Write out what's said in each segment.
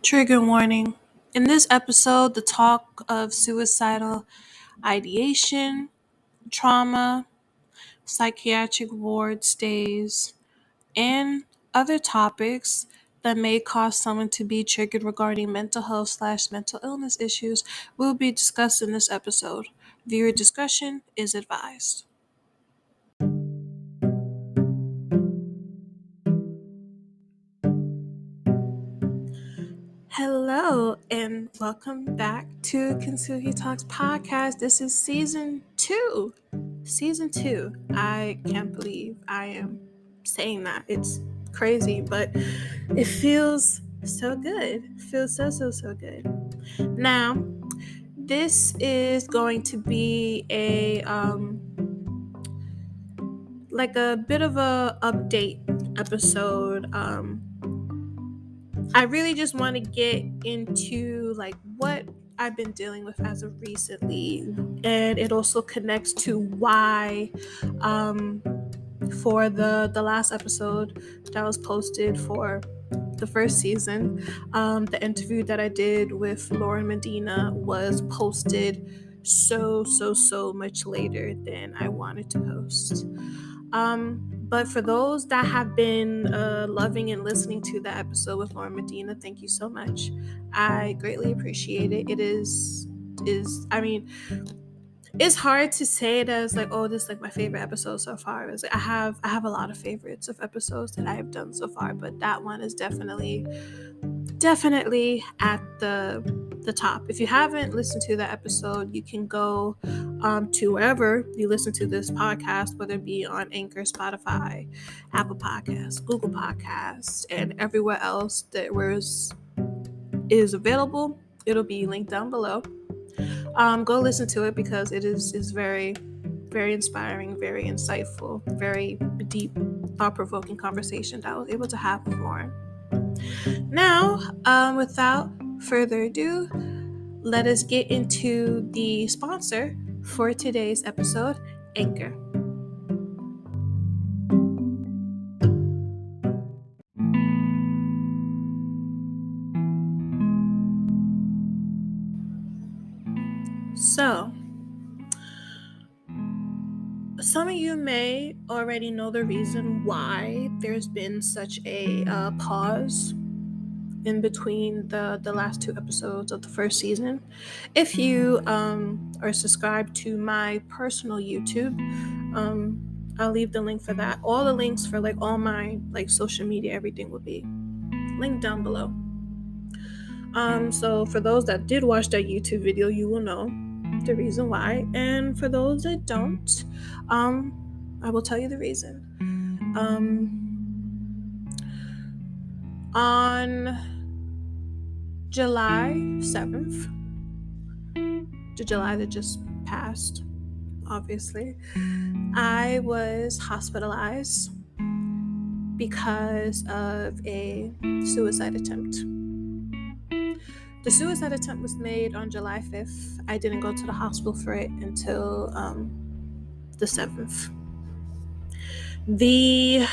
Trigger warning. In this episode, the talk of suicidal ideation, trauma, psychiatric ward stays, and other topics that may cause someone to be triggered regarding mental health/mental illness issues will be discussed in this episode. Viewer discretion is advised. Hello and welcome back to Kintsugi Talks podcast. This is season 2. Season 2. I can't believe I am saying that. It's crazy, but it feels so good. It feels so good. Now, this is going to be a bit of a update episode. I really just want to get into what I've been dealing with as of recently, and it also connects to why for the last episode that was posted for the first season, the interview that I did with Lauren Medina was posted so much later than I wanted to post. But for those that have been loving and listening to the episode with Lauren Medina, thank you so much. I greatly appreciate it. It is it's hard to say it as this is my favorite episode so far. It's I have a lot of favorites of episodes that I have done so far, but that one is definitely at the top. If you haven't listened to that episode, you can go to wherever you listen to this podcast, whether it be on Anchor, Spotify, Apple Podcasts, Google Podcasts, and everywhere else that is available. It'll be linked down below. Go listen to it because it is very, very inspiring, very insightful, very deep, thought-provoking conversation that I was able to have with Lauren. Now, without further ado, let us get into the sponsor for today's episode, Anchor. So, some of you may already know the reason why there's been such a pause in between the last 2 episodes of the first season. If you are subscribed to my personal YouTube, I'll leave the link for that. All the links for all my social media, everything will be linked down below. So for those that did watch that YouTube video, you will know the reason why, and for those that don't, I will tell you the reason. On July 7th, the July that just passed, obviously, I was hospitalized because of a suicide attempt. The suicide attempt was made on July 5th. I didn't go to the hospital for it until the 7th. The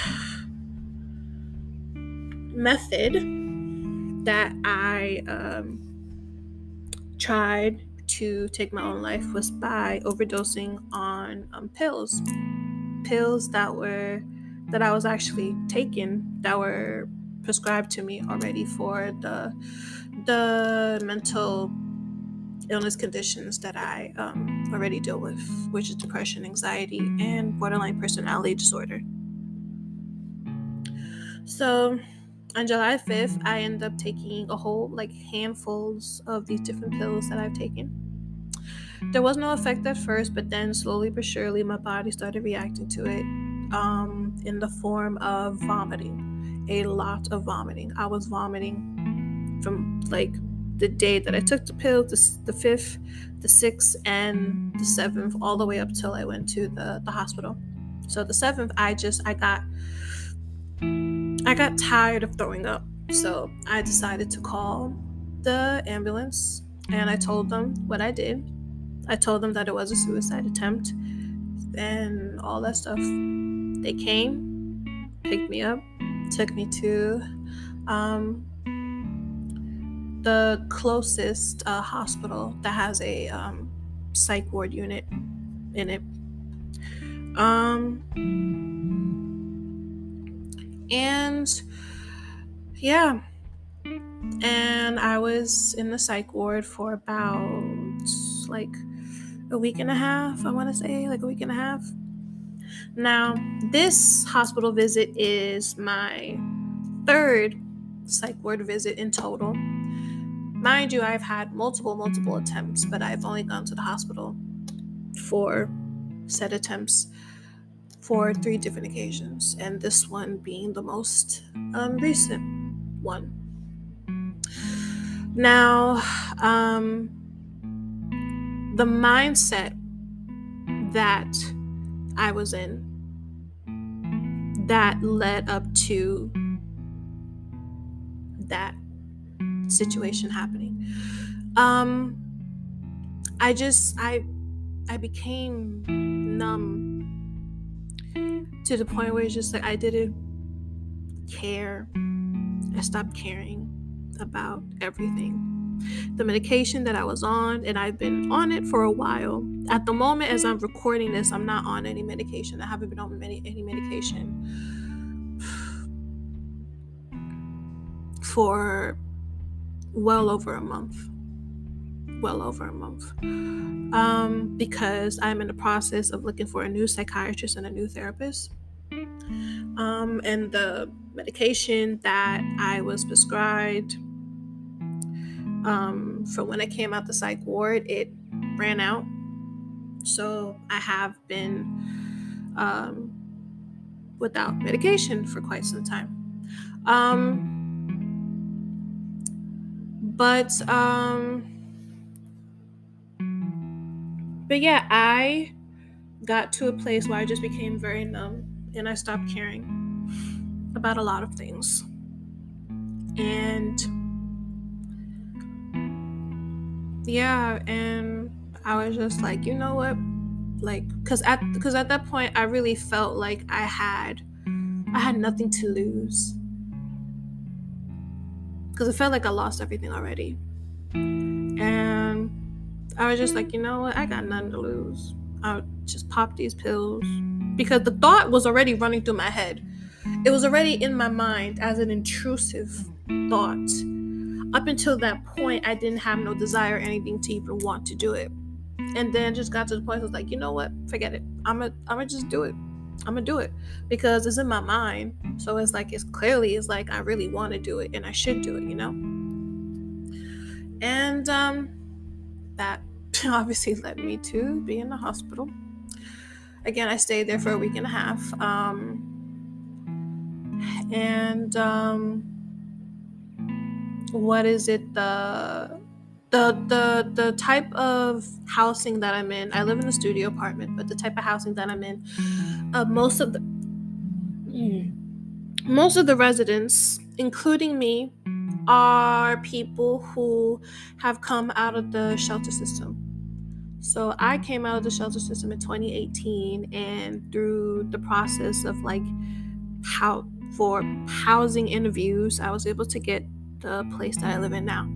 method that I tried to take my own life was by overdosing on pills that I was actually taking, that were prescribed to me already for the mental illness conditions that I already deal with, which is depression, anxiety, and borderline personality disorder. So on July 5th, I ended up taking a whole handfuls of these different pills that I've taken. There was no effect at first, but then slowly but surely my body started reacting to it in the form of vomiting. A lot of vomiting. I was vomiting from the day that I took the pills, the 5th, the 6th, and the 7th, all the way up till I went to the hospital. So the 7th, I got tired of throwing up. So I decided to call the ambulance, and I told them what I did. I told them that it was a suicide attempt and all that stuff. They came, picked me up, took me to the closest hospital that has a psych ward unit in it. And yeah, and I was in the psych ward for about like a week and a half. I want to say like a week and a half. Now, this hospital visit is my third psych ward visit in total. Mind you, I've had multiple attempts, but I've only gone to the hospital for said attempts for 3 different occasions, and this one being the most recent one. Now, the mindset that I was in that led up to that situation happening. I became numb to the point where it's just like I didn't care. I stopped caring about everything. The medication that I was on, and I've been on it for a while. At the moment, as I'm recording this, I'm not on any medication. I haven't been on any medication for well over a month. Because I'm in the process of looking for a new psychiatrist and a new therapist. And the medication that I was prescribed from when I came out the psych ward, it ran out. So I have been without medication for quite some time. But yeah, I got to a place where I just became very numb and I stopped caring about a lot of things. And yeah, and I was just like, you know what? Like, because at that point, I really felt like I had nothing to lose. Because it felt like I lost everything already. And I was just like, you know what? I got nothing to lose. I'll just pop these pills. Because the thought was already running through my head. It was already in my mind as an intrusive thought. Up until that point, I didn't have no desire or anything to even want to do it. And then just got to the point I was like, you know what? Forget it. I'm gonna just do it. I'm gonna do it because it's in my mind. So it's like it's like I really want to do it and I should do it, you know. And that obviously led me to be in the hospital. Again, I stayed there for a week and a half. What is it? The type of housing that I'm in, I live in a studio apartment, but the type of housing that I'm in, most of the residents, including me, are people who have come out of the shelter system. So I came out of the shelter system in 2018, and through the process of like for housing interviews, I was able to get the place that I live in now.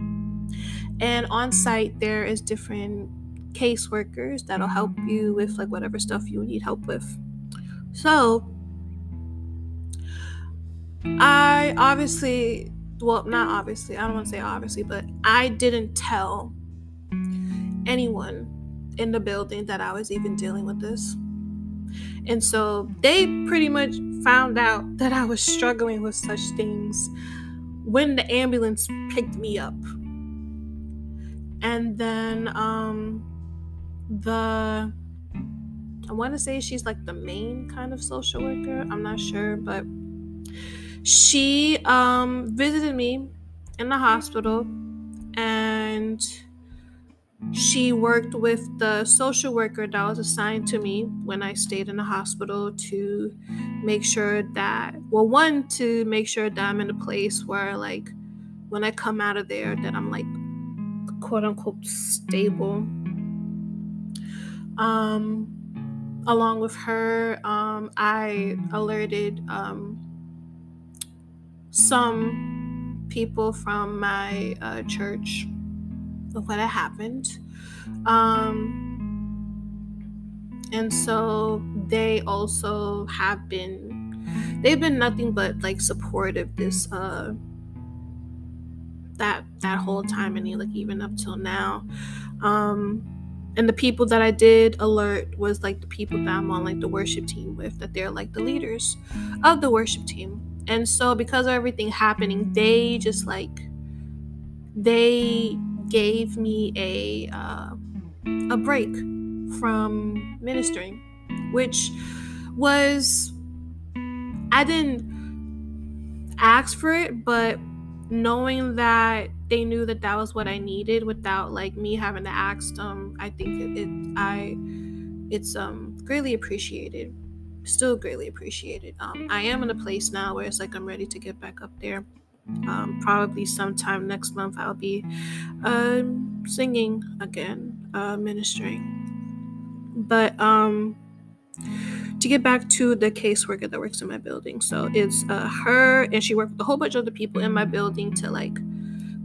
And on site, there is different caseworkers that'll help you with like whatever stuff you need help with. So I not obviously, I don't want to say obviously, but I didn't tell anyone in the building that I was even dealing with this. And so they pretty much found out that I was struggling with such things when the ambulance picked me up. And then I want to say she's like the main kind of social worker. I'm not sure, but she visited me in the hospital, and she worked with the social worker that was assigned to me when I stayed in the hospital to make sure that, to make sure that I'm in a place where like when I come out of there that I'm like quote unquote stable. Along with her, I alerted some people from my church of what had happened. And so they've been nothing but like supportive this that whole time, and like even up till now. And the people that I did alert was like the people that I'm on like the worship team with, that they're like the leaders of the worship team. And so because of everything happening, they gave me a break from ministering, which was, I didn't ask for it, but knowing that they knew that that was what I needed without like me having to ask them, I think it's greatly appreciated, still greatly appreciated. I am in a place now where it's like I'm ready to get back up there. Probably sometime next month I'll be singing again, ministering. But to get back to the caseworker that works in my building, so it's her, and she worked with a whole bunch of other people in my building to like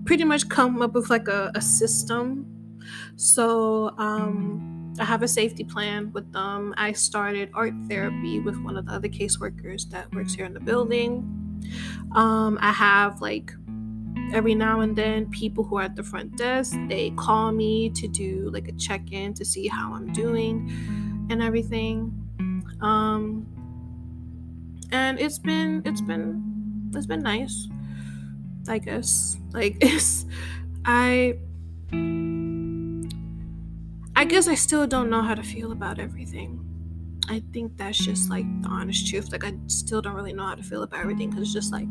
pretty much come up with like a system. So I have a safety plan with them. I started art therapy with one of the other caseworkers that works here in the building. I have like every now and then people who are at the front desk, they call me to do like a check-in to see how I'm doing and everything. And it's been nice, I guess. Like I I guess I still don't know how to feel about everything. I think that's just like the honest truth. Like I still don't really know how to feel about everything, because it's just like,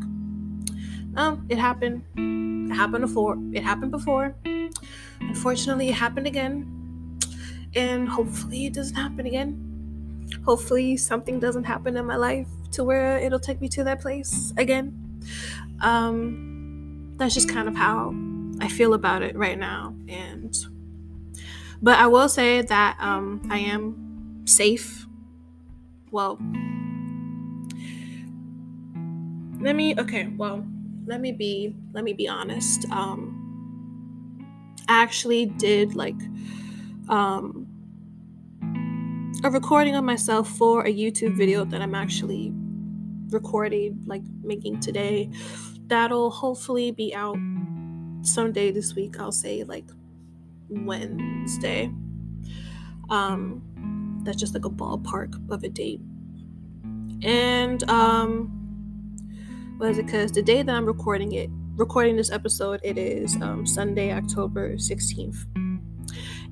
oh, it happened. It happened before. It happened before. Unfortunately, it happened again. And hopefully it doesn't happen again. Hopefully something doesn't happen in my life to where it'll take me to that place again. That's just kind of how I feel about it right now. But I will say that I am safe. Well, let me be honest. I actually did like a recording of myself for a YouTube video that I'm actually recording, like making today. That'll hopefully be out someday this week. I'll say like Wednesday. That's just like a ballpark of a date. And what is it? Because the day that I'm recording this episode, it is Sunday, October 16th.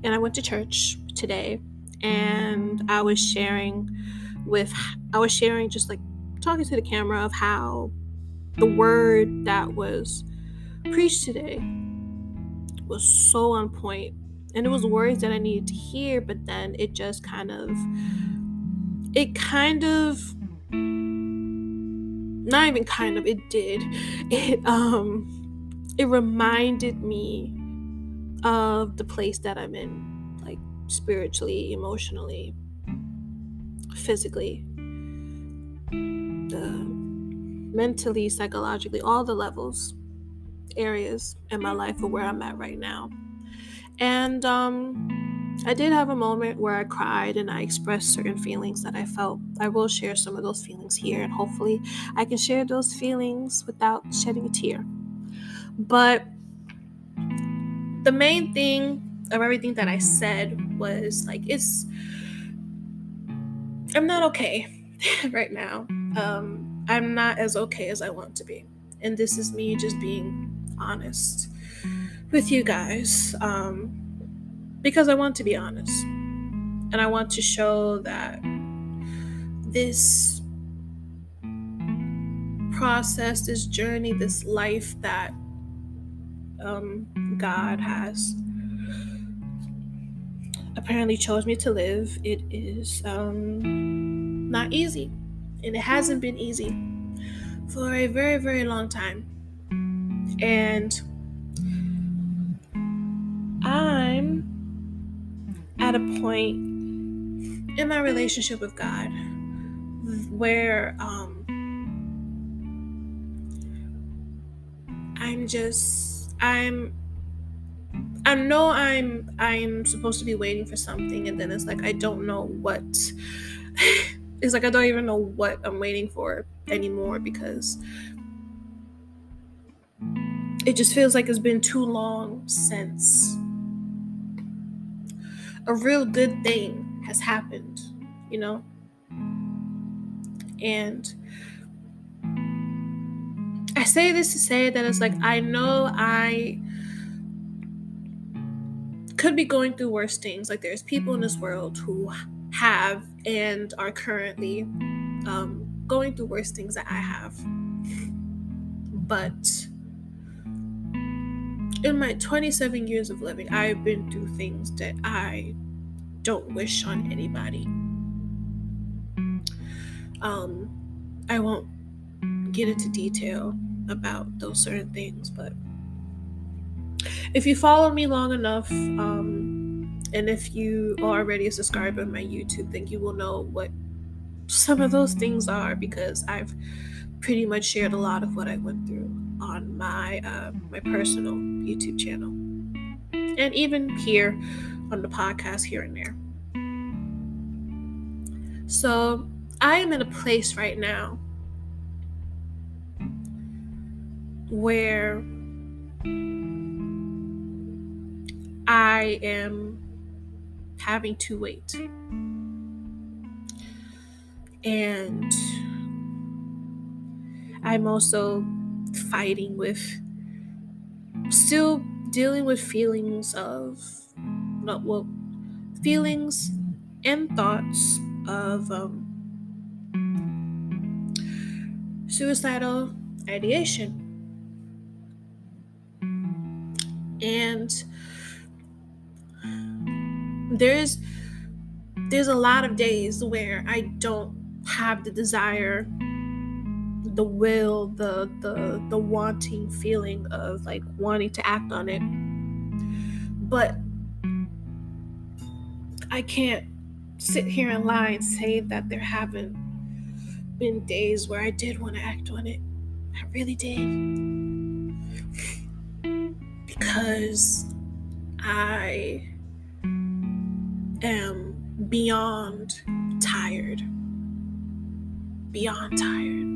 And I went to church today, and I was sharing just like talking to the camera of how the word that was preached today was so on point, and it was words that I needed to hear, but then it not even kind of, it did, it reminded me of the place that I'm in, like spiritually, emotionally, physically, mentally, psychologically, all the areas in my life of where I'm at right now. And I did have a moment where I cried and I expressed certain feelings that I felt. I will share some of those feelings here, and hopefully I can share those feelings without shedding a tear. But the main thing of everything that I said was like, I'm not okay right now. I'm not as okay as I want to be. And this is me just being honest with you guys. Because I want to be honest. And I want to show that this process, this journey, this life that God has apparently chose me to live, it is not easy. And it hasn't been easy for a very, very long time. And I'm at a point in my relationship with God where I I know I'm supposed to be waiting for something, and then it's like I don't know what. It's like I don't even know what I'm waiting for anymore, because it just feels like it's been too long since a real good thing has happened, you know? And I say this to say that it's like I know I could be going through worse things. Like there's people in this world who have and are currently going through worse things that I have. But in my 27 years of living, I've been through things that I don't wish on anybody. I won't get into detail about those certain things, but if you follow me long enough, and if you are already a subscriber on my YouTube, then you will know what some of those things are, because I've pretty much shared a lot of what I went through on my personal YouTube channel, and even here on the podcast here and there. So I am in a place right now where I am having to wait. And I'm also still dealing with feelings feelings and thoughts of suicidal ideation. And there's a lot of days where I don't have the desire, the will, the wanting feeling of like wanting to act on it. But I can't sit here and lie and say that there haven't been days where I did want to act on it. I really did. Because I am beyond tired. Beyond tired.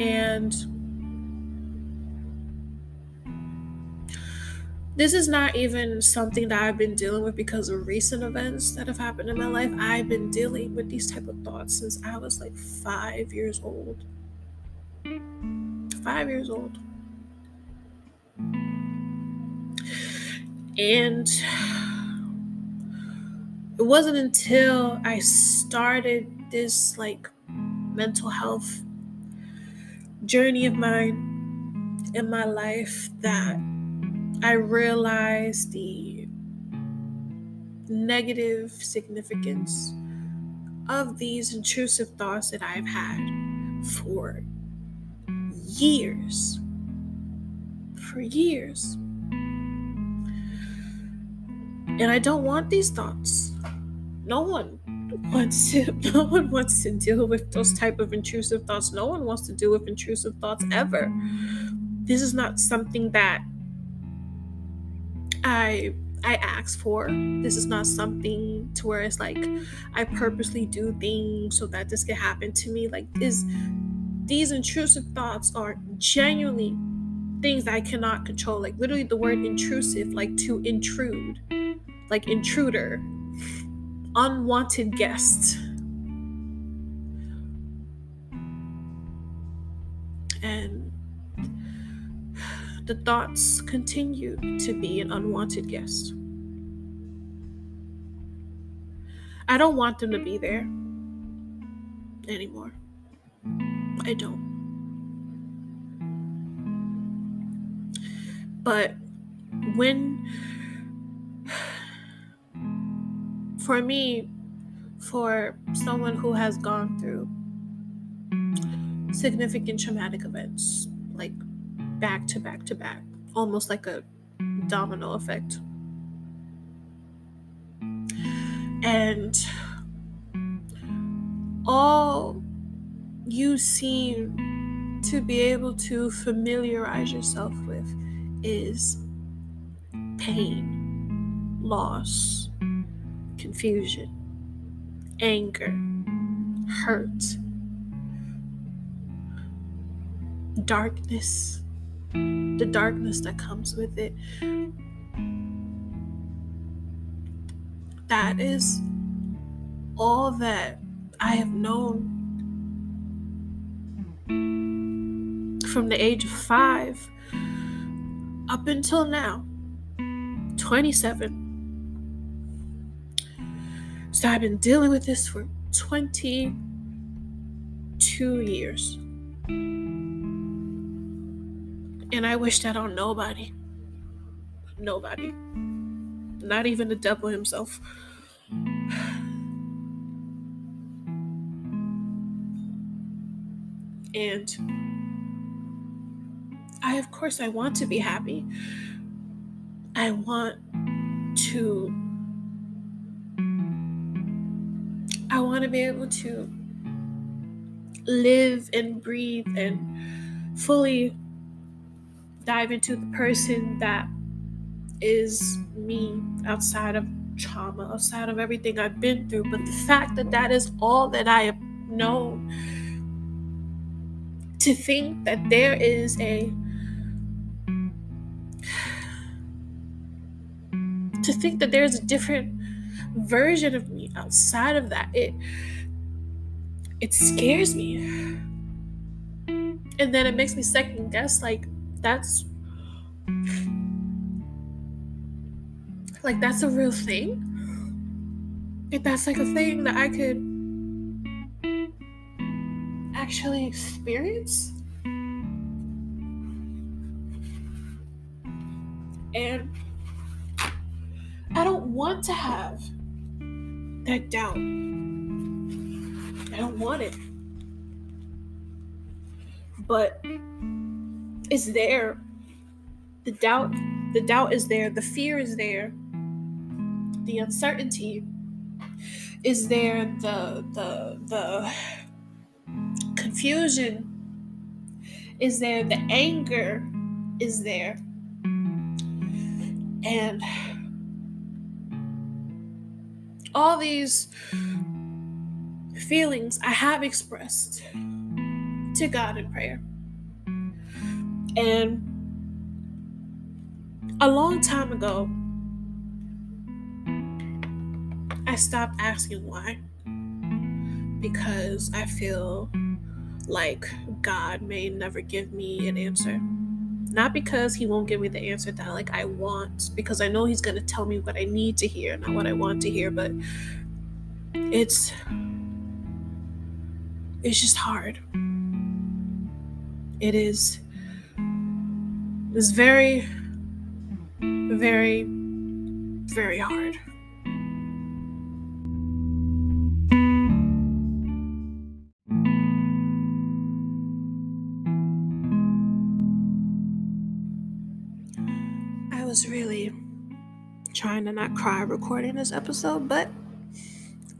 And this is not even something that I've been dealing with because of recent events that have happened in my life. I've been dealing with these type of thoughts since I was like 5 years old. 5 years old. And it wasn't until I started this like mental health journey of mine in my life that I realized the negative significance of these intrusive thoughts that I've had for years. For years. And I don't want these thoughts. No one wants to deal with those type of intrusive thoughts. No one wants to deal with intrusive thoughts ever. This is not something that I ask for. This is not something to where it's like I purposely do things so that this can happen to me. Like these intrusive thoughts are genuinely things that I cannot control. Like literally the word intrusive, like to intrude, like intruder, unwanted guest. And the thoughts continue to be an unwanted guest. I don't want them to be there anymore. I don't. But for me, for someone who has gone through significant traumatic events, like back to back to back, almost like a domino effect. And all you seem to be able to familiarize yourself with is pain, loss, confusion, anger, hurt, darkness, the darkness that comes with it. That is all that I have known from the age of 5 up until now, 27. So I've been dealing with this for 22 years. And I wish that on nobody. Nobody. Not even the devil himself. And of course, I want to be happy. I want to be able to live and breathe and fully dive into the person that is me, outside of trauma, outside of everything I've been through. But the fact that that is all that I have known, to think that there is a different version of me outside of that, it scares me. And then it makes me second guess, that's a real thing. If that's a thing that I could actually experience. And I don't want to have that doubt. I don't want it. But it's there. The doubt is there. The fear is there. The uncertainty is there. The confusion is there. The anger is there. And all these feelings I have expressed to God in prayer. And a long time ago, I stopped asking why, because I feel like God may never give me an answer. Not because he won't give me the answer that I want, because I know he's going to tell me what I need to hear, not what I want to hear, but it's just hard. It's very, very, very hard. I was really trying to not cry recording this episode, but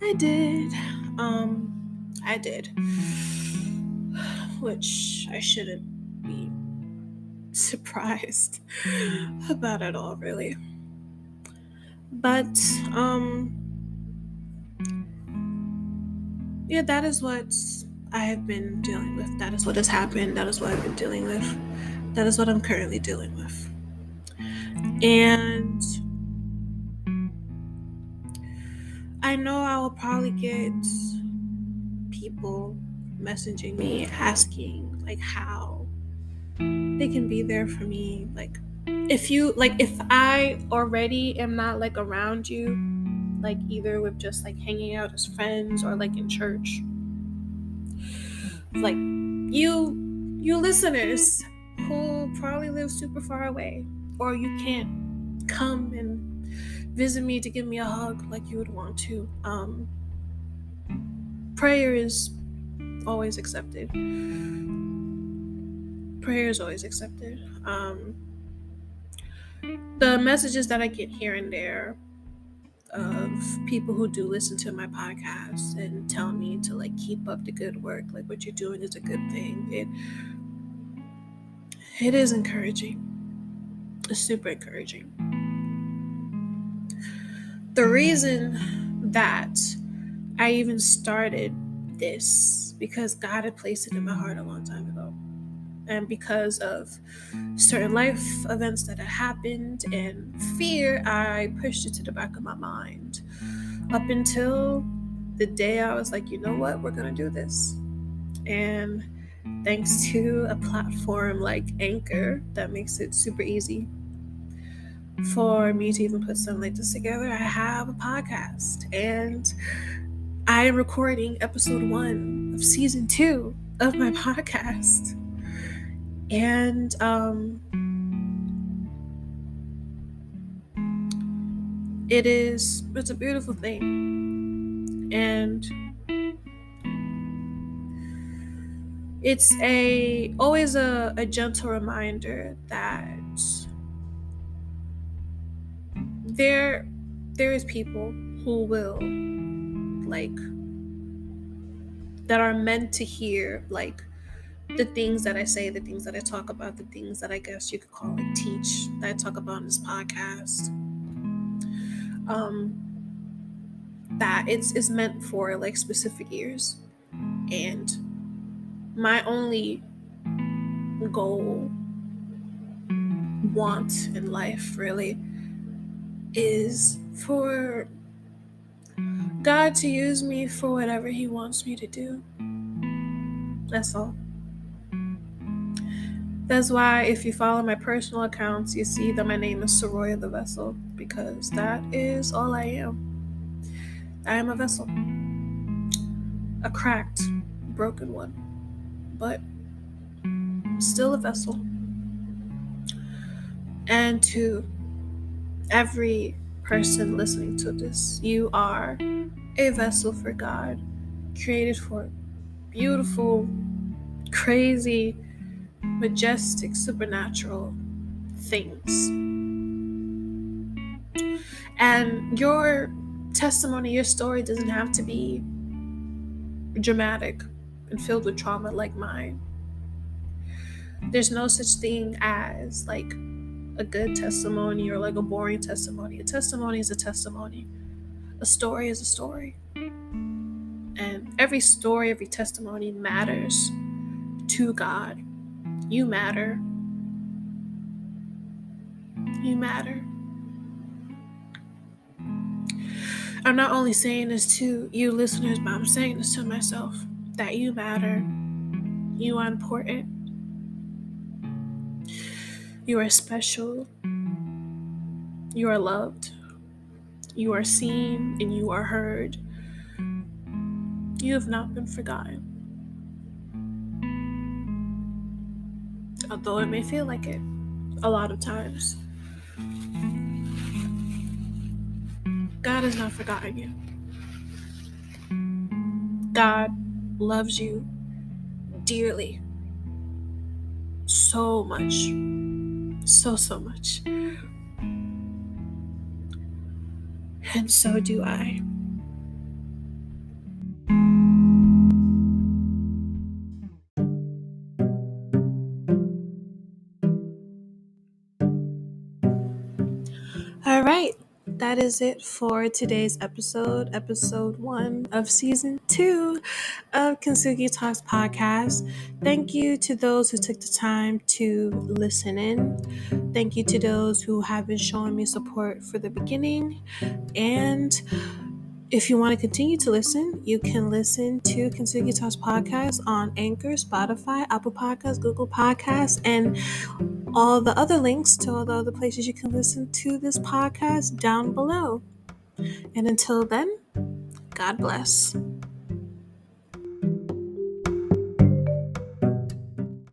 I did. I did. Which I shouldn't be surprised about at all, really. But, yeah, that is what I have been dealing with. That is what has happened. That is what I've been dealing with. That is what I'm currently dealing with. And I know I will probably get people messaging me asking how they can be there for me. If I already am not around you, either with just hanging out as friends or in church, you listeners who probably live super far away, or you can't come and visit me to give me a hug like you would want to, prayer is always accepted. Prayer is always accepted. The messages that I get here and there of people who do listen to my podcast and tell me to like keep up the good work, like what you're doing is a good thing. It is encouraging. It's super encouraging. The reason that I even started this, because God had placed it in my heart a long time ago, and because of certain life events that had happened and fear, I pushed it to the back of my mind up until the day I was like, you know what, we're gonna do this. And thanks to a platform like Anchor that makes it super easy for me to even put something like this together, I have a podcast, and I am recording episode 1 of season 2 of my podcast. And it's a beautiful thing. And it's always a gentle reminder that there is people who will like that are meant to hear like the things that I say, the things that I talk about, the things that I guess you could call like teach, that I talk about in this podcast. That it's meant for like specific ears. And my only goal, want in life really, is for God to use me for whatever He wants me to do. That's all. That's why if you follow my personal accounts, you see that my name is Soroya the Vessel, because that is all I am. I am a vessel. A cracked, broken one, but still a vessel. And to every person listening to this, you are a vessel for God, created for beautiful, crazy, majestic, supernatural things. And your testimony, your story doesn't have to be dramatic and filled with trauma like mine. There's no such thing as like a good testimony or like a boring testimony. A testimony is a testimony. A story is a story. And every story, every testimony matters to God. You matter. You matter. I'm not only saying this to you listeners, but I'm saying this to myself, that you matter. You are important. You are special. You are loved. You are seen and you are heard. You have not been forgotten. Although it may feel like it a lot of times. God has not forgotten you. God loves you dearly. So much. So much. And so do I. All right. That is it for today's episode 1 of season 2 of Kintsugi Talks podcast. Thank you to those who took the time to listen in. Thank you to those who have been showing me support for the beginning. And if you want to continue to listen, you can listen to Kintsugi Talks podcast on Anchor, Spotify, Apple Podcasts, Google Podcasts, and all the other links to all the other places you can listen to this podcast down below. And until then, God bless.